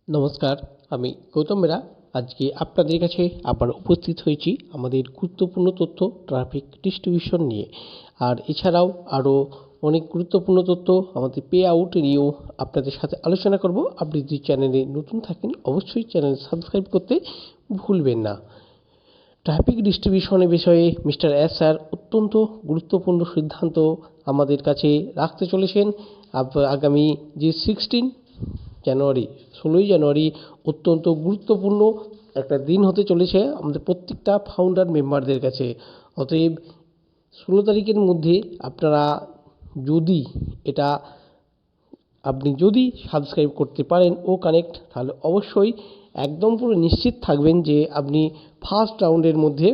নমস্কার, আমি গৌতম মেরা। আজকে আপনাদের কাছে আবার উপস্থিত হয়েছি আমাদের গুরুত্বপূর্ণ তথ্য ট্রাফিক ডিস্ট্রিবিউশন নিয়ে। আর এছাড়াও আরও অনেক গুরুত্বপূর্ণ তথ্য আমাদের পে আউট নিয়েও আপনাদের সাথে আলোচনা করব। আপনি যদি চ্যানেলে নতুন থাকেন অবশ্যই চ্যানেল সাবস্ক্রাইব করতে ভুলবেন না। ট্রাফিক ডিস্ট্রিবিউশনের বিষয়ে মিস্টার এস স্যার অত্যন্ত গুরুত্বপূর্ণ সিদ্ধান্ত আমাদের কাছে রাখতে চলেছেন। আগামী যে 16ই জানুয়ারি অত্যন্ত গুরুত্বপূর্ণ একটা দিন হতে চলেছে আমাদের প্রত্যেকটা ফাউন্ডার মেম্বারদের কাছে। অতএব 16 তারিখের মধ্যে আপনারা যদি এটা আপনি যদি সাবস্ক্রাইব করতে পারেন ও কানেক্ট, তাহলে অবশ্যই একদম পুরো নিশ্চিত থাকবেন যে আপনি ফার্স্ট রাউন্ডের মধ্যে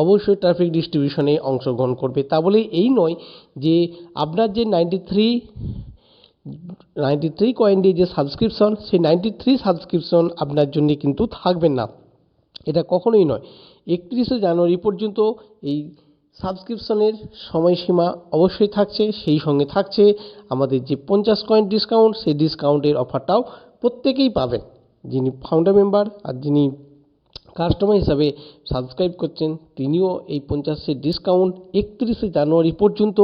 অবশ্যই ট্রাফিক ডিস্ট্রিবিউশনে অংশগ্রহণ করবে। তা বলে এই নয় যে আপনার যে 93 কয়েন দিয়ে যে সাবস্ক্রিপশন, সেই 93 সাবস্ক্রিপশন আপনার জন্য কিন্তু থাকবেন না, এটা কখনোই নয়। 31শে জানুয়ারি পর্যন্ত এই সাবস্ক্রিপশনের সময়সীমা অবশ্যই থাকছে। সেই সঙ্গে থাকছে আমাদের যে 50 কয়েন ডিসকাউন্ট, সেই ডিসকাউন্টের অফারটাও প্রত্যেকেই পাবেন। যিনি ফাউন্ডার মেম্বার আর যিনি কাস্টমার হিসাবে সাবস্ক্রাইব করছেন তিনিও এই 50-এর ডিসকাউন্ট 31শে জানুয়ারি পর্যন্ত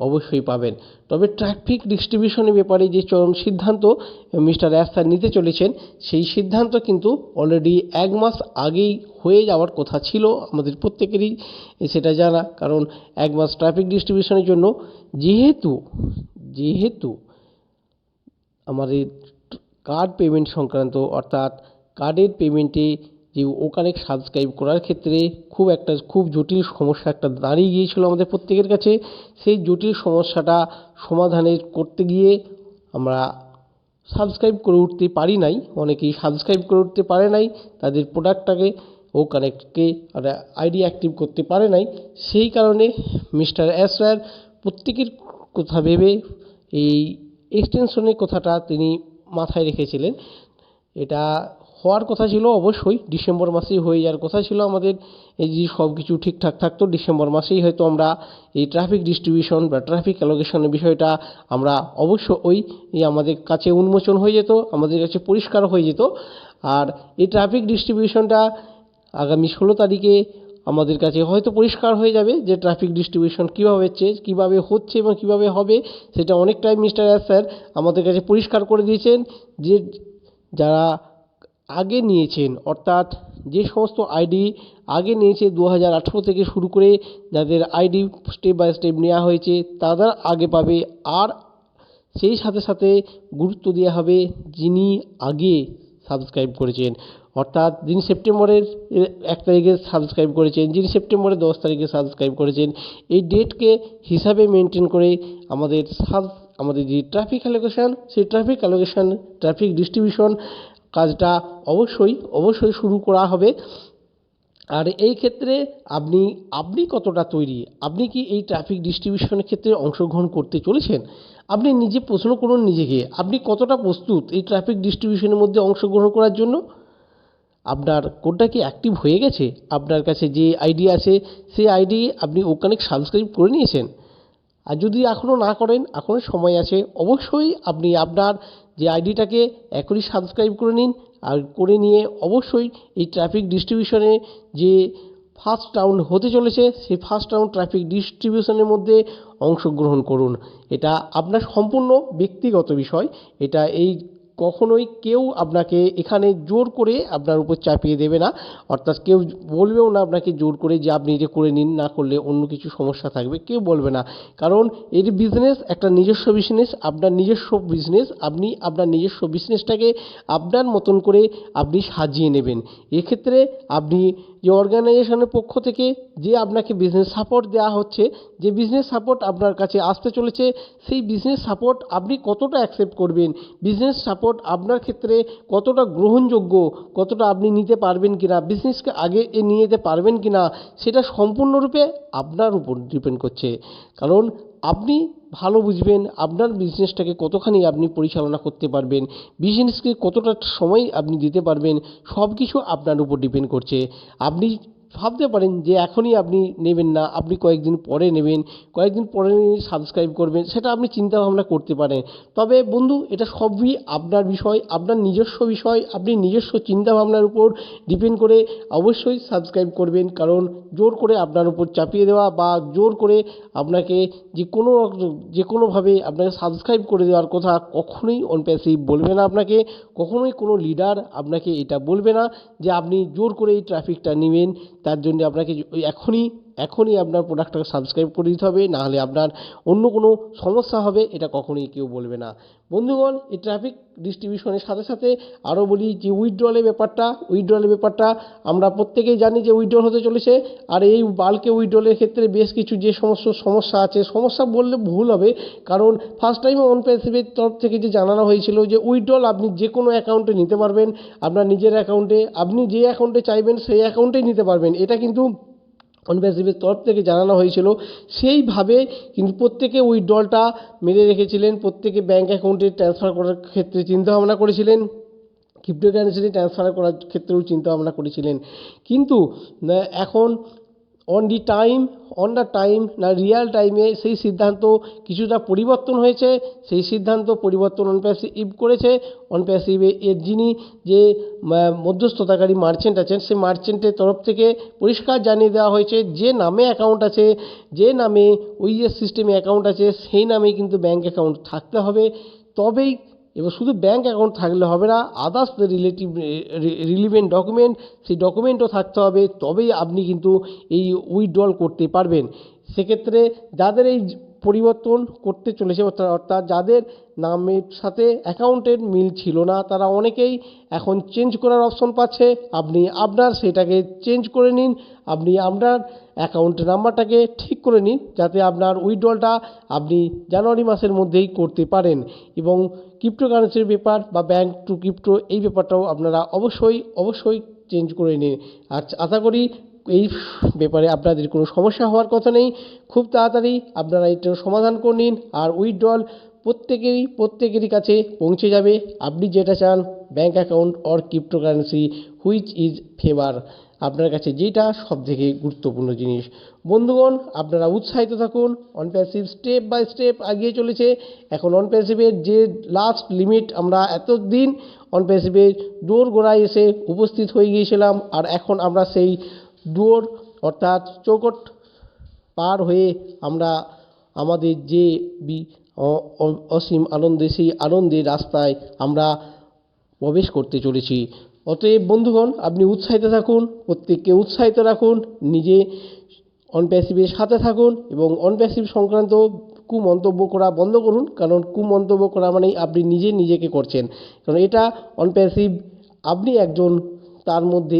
অবশ্যই পাবেন। তবে ট্রাফিক ডিস্ট্রিবিউশনের ব্যাপারে যে চরম সিদ্ধান্ত মিস্টার এস স্যার নিতে চলেছেন, সেই সিদ্ধান্ত কিন্তু অলরেডি 1 মাস আগেই হয়ে যাওয়ার কথা ছিল আমাদের প্রত্যেকেরই সেটা জানা। কারণ 1 মাস ট্রাফিক ডিস্ট্রিবিউশনের জন্য যেহেতু আমাদের কার্ড পেমেন্ট সংক্রান্ত, অর্থাৎ কার্ডের পেমেন্টে যে ওখানে সাবস্ক্রাইব করার ক্ষেত্রে খুব জটিল সমস্যা একটা দাঁড়িয়ে গিয়েছিল আমাদের প্রত্যেকের কাছে। সেই জটিল সমস্যাটা সমাধানের করতে গিয়ে আমরা সাবস্ক্রাইব করে উঠতে পারি নাই, অনেকেই সাবস্ক্রাইব করে উঠতে পারে নাই, তাদের প্রোডাক্টটাকে ও কানেক্টকে আইডি অ্যাক্টিভ করতে পারে নাই। সেই কারণে মিস্টার এস স্যার প্রত্যেকের কথা ভেবে এই এক্সটেনশনের কথাটা তিনি মাথায় রেখেছিলেন। এটা হওয়ার কথা ছিল অবশ্যই ডিসেম্বর মাসেই হয়ে যাওয়ার কথা ছিল আমাদের। এই যে সব কিছু ঠিকঠাক থাকতো, ডিসেম্বর মাসেই হয়তো আমরা এই ট্রাফিক ডিস্ট্রিবিউশন বা ট্রাফিক অ্যালোকেশনের বিষয়টা আমরা অবশ্যই আমাদের কাছে উন্মোচন হয়ে যেত, আমাদের কাছে পরিষ্কার হয়ে যেত। আর এই ট্রাফিক ডিস্ট্রিবিউশনটা আগামী 16 তারিখে আমাদের কাছে হয়তো পরিষ্কার হয়ে যাবে যে ট্রাফিক ডিস্ট্রিবিউশন কীভাবে হচ্ছে এবং কীভাবে হবে। সেটা অনেকটাই মিস্টার এস স্যার আমাদের কাছে পরিষ্কার করে দিয়েছেন। যে যারা আগে নিয়েছেন, অর্থাৎ যে সমস্ত আইডি আগে নিয়েছে 2018 থেকে শুরু করে যাদের আইডি স্টেপ বাই স্টেপ নেওয়া হয়েছে, তারা আগে পাবে। আর সেই সাথে সাথে গুরুত্ব দেওয়া হবে যিনি আগে সাবস্ক্রাইব করেছেন, অর্থাৎ যিনি সেপ্টেম্বরের 1 তারিখে সাবস্ক্রাইব করেছেন, যিনি সেপ্টেম্বরের 10 তারিখে সাবস্ক্রাইব করেছেন, এই ডেটকে হিসাবে মেনটেন করে আমাদের যে ট্রাফিক অ্যালোকেশন, সেই ট্রাফিক ডিস্ট্রিবিউশন কাজটা অবশ্যই শুরু করা হবে। আর এই ক্ষেত্রে আপনি কতটা তৈরি, আপনি কি এই ট্রাফিক ডিস্ট্রিবিউশনের ক্ষেত্রে অংশগ্রহণ করতে চলেছেন? আপনি নিজে প্রশ্ন করুন নিজেকে, আপনি কতটা প্রস্তুত এই ট্রাফিক ডিস্ট্রিবিউশনের মধ্যে অংশগ্রহণ করার জন্য? আপনার কোডটা কি অ্যাক্টিভ হয়ে গেছে? আপনার কাছে যে আইডি আছে সেই আইডি আপনি ওখানে সাবস্ক্রাইব করে নিয়েছেন? আর যদি এখনও না করেন, এখনও সময় আছে, অবশ্যই আপনি আপনার যে আইডিটাকে এখনই সাবস্ক্রাইব করে নিন। আর করে নিয়ে অবশ্যই এই ট্রাফিক ডিস্ট্রিবিউশনে যে ফার্স্ট রাউন্ড হতে চলেছে, সেই ফার্স্ট রাউন্ড ট্রাফিক ডিস্ট্রিবিউশনের মধ্যে অংশগ্রহণ করুন। এটা আপনার সম্পূর্ণ ব্যক্তিগত বিষয়। এটা কখনোই কেউ আপনাকে এখানে জোর করে আপনার উপর চাপিয়ে দেবে না, অর্থাৎ কেউ বলবেও না আপনাকে জোর করে যে আপনি এটা করে নিন, না করলে অন্য কিছু সমস্যা থাকবে, কেউ বলবে না। কারণ এর বিজনেস একটা নিজস্ব বিজনেস, আপনার নিজস্ব বিজনেস, আপনি আপনার নিজস্ব বিজনেসটাকে আপনার মতন করে আপনি সাজিয়ে নেবেন। এক্ষেত্রে আপনি যে অর্গানাইজেশনের পক্ষ থেকে যে আপনাকে বিজনেস সাপোর্ট দেওয়া হচ্ছে, যে বিজনেস সাপোর্ট আপনার কাছে আসতে চলেছে, সেই বিজনেস সাপোর্ট আপনি কতটা অ্যাকসেপ্ট করবেন, বিজনেস সাপোর্ট আপনার ক্ষেত্রে কতটা গ্রহণযোগ্য, কতটা আপনি নিতে পারবেন কিনা, বিজনেসকে আগে নিয়ে যেতে পারবেন কিনা, সেটা সম্পূর্ণরূপে আপনার উপর ডিপেন্ড করছে। কারণ আপনি ভালো বুঝবেন আপনার বিজনেসটাকে কতখানি আপনি পরিচালনা করতে পারবেন, বিজনেসকে কতটা সময় আপনি দিতে পারবেন, সব কিছু আপনার উপর ডিপেন্ড করছে। আপনি ভাবতে পারেন যে এখনই আপনি নেবেন না, আপনি কয়েকদিন পরে নেবেন, কয়েকদিন পরে নিয়ে সাবস্ক্রাইব করবেন, সেটা আপনি চিন্তা ভাবনা করতে পারেন। তবে বন্ধু এটা সবই আপনার বিষয়, আপনার নিজস্ব বিষয়, আপনি নিজস্ব চিন্তা ভাবনার উপর ডিপেন্ড করে অবশ্যই সাবস্ক্রাইব করবেন। কারণ জোর করে আপনার উপর চাপিয়ে দেওয়া বা জোর করে আপনাকে যে কোনোভাবে আপনাকে সাবস্ক্রাইব করে দেওয়ার কথা কখনোই অনপ্যাসিভ বলবে না আপনাকে, কখনোই কোনো লিডার আপনাকে এটা বলবে না যে আপনি জোর করে এই ট্রাফিকটা নেবেন। তার জন্য আপনাকে এখনই আপনার প্রোডাক্টটাকে সাবস্ক্রাইব করে দিতে হবে, নাহলে আপনার অন্য কোনো সমস্যা হবে, এটা কখনোই কেউ বলবে না। বন্ধুগণ, এই ট্রাফিক ডিস্ট্রিবিউশনের সাথে সাথে আরও বলি যে উইথড্রলের ব্যাপারটা আমরা প্রত্যেকেই জানি যে উইথড্রল হতে চলেছে। আর এই বাল্কে উইথড্রলের ক্ষেত্রে বেশ কিছু যে সমস্ত সমস্যা আছে, সমস্যা বললে ভুল হবে, কারণ ফার্স্ট টাইমে অনপ্যাসিভের তরফ থেকে যে জানানো হয়েছিল যে উইথড্রল আপনি যে কোনো অ্যাকাউন্টে নিতে পারবেন, আপনার নিজের অ্যাকাউন্টে, আপনি যে অ্যাকাউন্টে চাইবেন সেই অ্যাকাউন্টেই নিতে পারবেন, এটা কিন্তু অনপ্যাসিভের তরফ থেকে জানানো হয়েছিল। সেইভাবে কিন্তু প্রত্যেকে উইথড্রলটা মেরে রেখেছিলেন, প্রত্যেকে ব্যাঙ্ক অ্যাকাউন্টে ট্রান্সফার করার ক্ষেত্রে চিন্তাভাবনা করেছিলেন, ক্রিপ্টোকারেন্সি ট্রান্সফার করার ক্ষেত্রেও চিন্তাভাবনা করেছিলেন। কিন্তু এখন অন দ্য টাইম না রিয়াল টাইমে সেই সিদ্ধান্ত কিছুটা পরিবর্তন হয়েছে। সেই সিদ্ধান্ত পরিবর্তন অনপ্যাসিভ করেছে। অনপ্যাসিভে এর যিনি যে মধ্যস্থতাকারী মার্চেন্ট আছেন, সেই মার্চেন্টের তরফ থেকে পরিষ্কার জানিয়ে দেওয়া হয়েছে যে নামে অ্যাকাউন্ট আছে, যে নামে ওইএস সিস্টেমে অ্যাকাউন্ট আছে, সেই নামেই কিন্তু ব্যাঙ্ক অ্যাকাউন্ট থাকতে হবে। তবেই, এবার শুধু ব্যাঙ্ক অ্যাকাউন্ট থাকলে হবে না, আদার্স রিলিভেন্ট ডকুমেন্ট, সেই ডকুমেন্টও থাকতে হবে, তবেই আপনি কিন্তু এই উইথড্রল করতে পারবেন। সেক্ষেত্রে যাদের এই পরিবর্তন করতে চলেছে, অর্থাৎ যাদের নামের সাথে অ্যাকাউন্টের মিল ছিল না, তারা অনেকেই এখন চেঞ্জ করার অপশন পাচ্ছে। আপনি আপনার সেটাকে চেঞ্জ করে নিন, আপনি আপনার অ্যাকাউন্ট নাম্বারটাকে ঠিক করে নিন, যাতে আপনার উইথড্রলটা আপনি জানুয়ারি মাসের মধ্যেই করতে পারেন। এবং ক্রিপ্টোকারেন্সির ব্যাপার বা ব্যাঙ্ক টু ক্রিপ্টো, এই ব্যাপারটাও আপনারা অবশ্যই চেঞ্জ করে নিন। আর আশা করি এই ব্যাপারে আপনাদের কোনো সমস্যা হওয়ার কথা নেই। খুব তাড়াতাড়ি আপনারা এটার সমাধান করে নিন। আর উইথড্রল প্রত্যেকেরই কাছে পৌঁছে যাবে। আপনি যেটা চান, bank account or cryptocurrency, which is favour, আপনার কাছে যেটা সবথেকে গুরুত্বপূর্ণ জিনিস। বন্ধুগণ, আপনারা উৎসাহিত থাকুন। অনপ্যাসিভ স্টেপ বাই স্টেপ এগিয়ে চলেছে। এখন অনপ্যাসিভের যে লাস্ট লিমিট, আমরা এতদিন অনপ্যাসিভের দোরগোড়ায় এসে উপস্থিত হয়ে গিয়েছিলাম, আর এখন আমরা সেই দুয়ার অর্থাৎ চৌকট পার হয়ে আমরা আমাদের যে অসীম আনন্দে, সেই আনন্দের রাস্তায় আমরা প্রবেশ করতে চলেছি। অতএব বন্ধুগণ, আপনি উৎসাহিত থাকুন, প্রত্যেককে উৎসাহিত রাখুন, নিজে অনপ্যাসিভের সাথে থাকুন এবং অনপ্যাসিভ সংক্রান্ত কুমন্তব্য করা বন্ধ করুন। কারণ কুমন্তব্য করা মানেই আপনি নিজেকে করছেন। কারণ এটা অনপ্যাসিভ, আপনি একজন, তার মধ্যে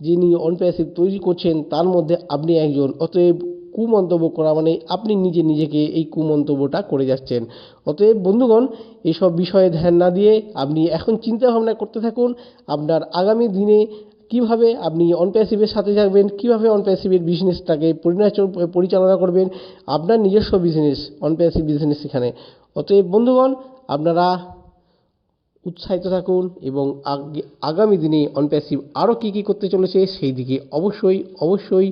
যিনি অনপ্যাসিভ তৈরি করছেন তার মধ্যে আপনি একজন। অতএব কুমন্তব্য করা মানে আপনি নিজেকে এই কুমন্তব্যটা করে যাচ্ছেন। অতএব বন্ধুগণ, এইসব বিষয়ে ধ্যান না দিয়ে আপনি এখন চিন্তা ভাবনা করতে থাকুন আপনার আগামী দিনে কীভাবে আপনি অনপ্যাসিভের সাথে থাকবেন, কীভাবে অনপ্যাসিভের বিজনেসটাকে পরিচালনা করবেন, আপনার নিজস্ব বিজনেস, অনপ্যাসিভ বিজনেস সেখানে। অতএব বন্ধুগণ, আপনারা উৎসাহিত থাকুন এবং আগামী দিনে অনপ্যাসিভ আরও কী করতে চলেছে সেই দিকে অবশ্যই